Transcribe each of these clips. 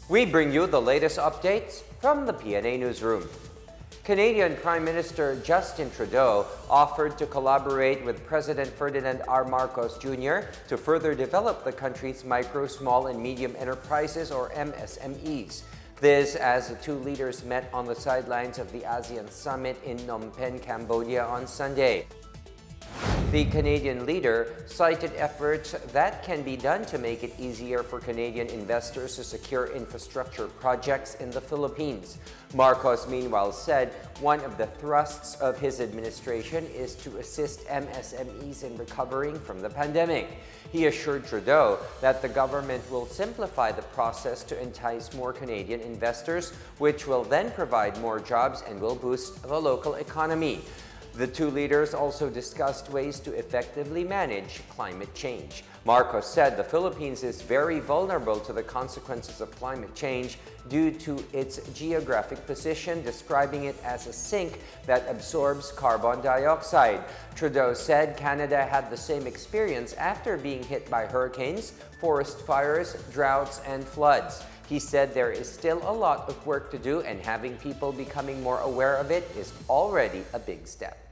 We bring you the latest updates from the Pna Newsroom. Canadian Prime Minister Justin Trudeau offered to collaborate with President Ferdinand Marcos Jr. to further develop the country's micro, small, and medium enterprises, or MSMEs. This as the two leaders met on the sidelines of the ASEAN Summit in Phnom Penh, Cambodia on Sunday. The Canadian leader cited efforts that can be done to make it easier for Canadian investors to secure infrastructure projects in the Philippines. Marcos, meanwhile, said one of the thrusts of his administration is to assist MSMEs in recovering from the pandemic. He assured Trudeau that the government will simplify the process to entice more Canadian investors, which will then provide more jobs and will boost the local economy. The two leaders also discussed ways to effectively manage climate change. Marcos said the Philippines is very vulnerable to the consequences of climate change due to its geographic position, describing it as a sink that absorbs carbon dioxide. Trudeau said Canada had the same experience after being hit by hurricanes, forest fires, droughts, and floods. He said there is still a lot of work to do, and having people becoming more aware of it is already a big step.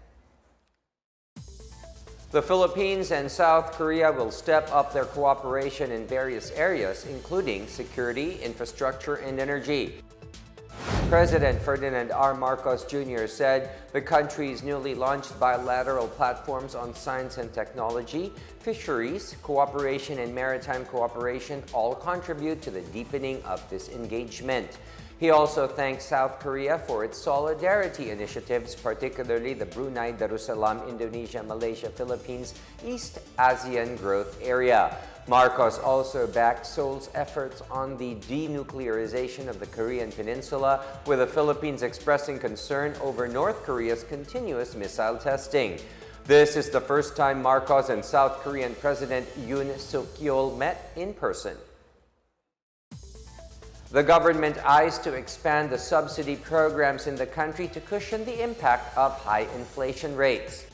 The Philippines and South Korea will step up their cooperation in various areas, including security, infrastructure, and energy. President Ferdinand Marcos Jr. said the country's newly launched bilateral platforms on science and technology, fisheries, cooperation, and maritime cooperation all contribute to the deepening of this engagement. He also thanked South Korea for its solidarity initiatives, particularly the Brunei, Darussalam, Indonesia, Malaysia, Philippines, East ASEAN Growth Area. Marcos also backed Seoul's efforts on the denuclearization of the Korean Peninsula, with the Philippines expressing concern over North Korea's continuous missile testing. This is the first time Marcos and South Korean President Yoon Suk-yeol met in person. The government eyes to expand the subsidy programs in the country to cushion the impact of high inflation rates.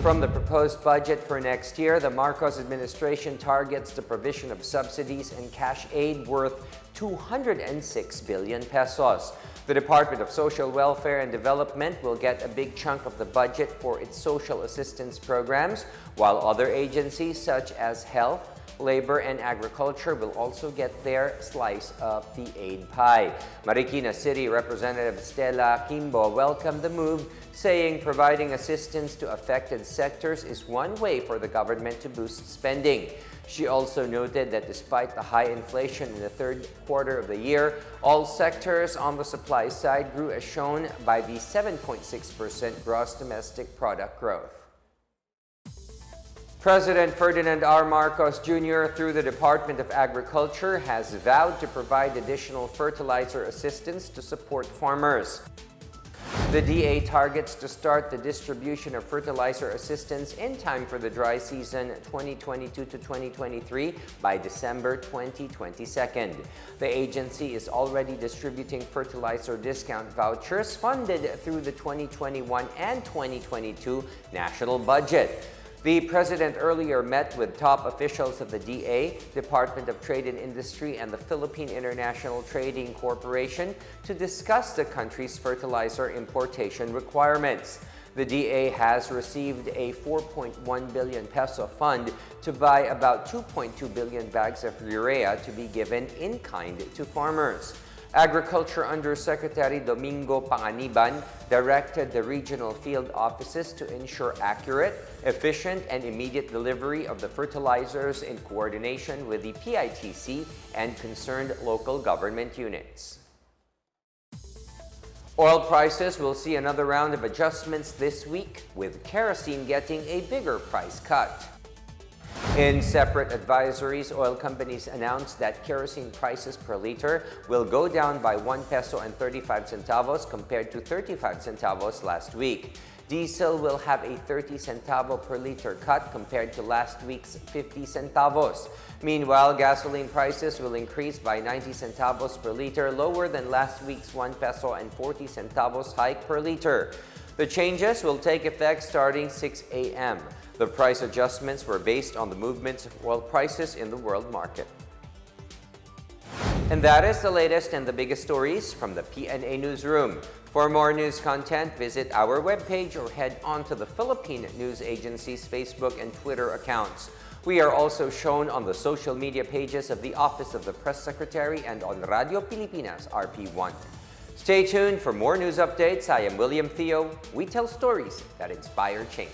From the proposed budget for next year, the Marcos administration targets the provision of subsidies and cash aid worth 206 billion pesos. The Department of Social Welfare and Development will get a big chunk of the budget for its social assistance programs, while other agencies such as Health, Labor, and Agriculture will also get their slice of the aid pie. Marikina City Representative Stella Kimbo welcomed the move, saying providing assistance to affected sectors is one way for the government to boost spending. She also noted that despite the high inflation in the third quarter of the year, all sectors on the supply side grew, as shown by the 7.6% gross domestic product growth. President Ferdinand Marcos Jr., through the Department of Agriculture, has vowed to provide additional fertilizer assistance to support farmers. The DA targets to start the distribution of fertilizer assistance in time for the dry season 2022 to 2023 by December 2022. The agency is already distributing fertilizer discount vouchers funded through the 2021 and 2022 national budget. The president earlier met with top officials of the DA, Department of Trade and Industry, and the Philippine International Trading Corporation to discuss the country's fertilizer importation requirements. The DA has received a 4.1 billion peso fund to buy about 2.2 billion bags of urea to be given in kind to farmers. Agriculture Undersecretary Domingo Panganiban directed the regional field offices to ensure accurate, efficient, and immediate delivery of the fertilizers in coordination with the PITC and concerned local government units. Oil prices will see another round of adjustments this week, with kerosene getting a bigger price cut. In separate advisories, oil companies announced that kerosene prices per liter will go down by 1 peso and 35 centavos compared to 35 centavos last week. Diesel will have a 30 centavo per liter cut compared to last week's 50 centavos. Meanwhile, gasoline prices will increase by 90 centavos per liter, lower than last week's 1 peso and 40 centavos hike per liter. The changes will take effect starting 6 a.m. The price adjustments were based on the movements of oil prices in the world market. And that is the latest and the biggest stories from the PNA Newsroom. For more news content, visit our webpage or head on to the Philippine News Agency's Facebook and Twitter accounts. We are also shown on the social media pages of the Office of the Press Secretary and on Radio Pilipinas RP1. Stay tuned for more news updates. I am William Theo. We tell stories that inspire change.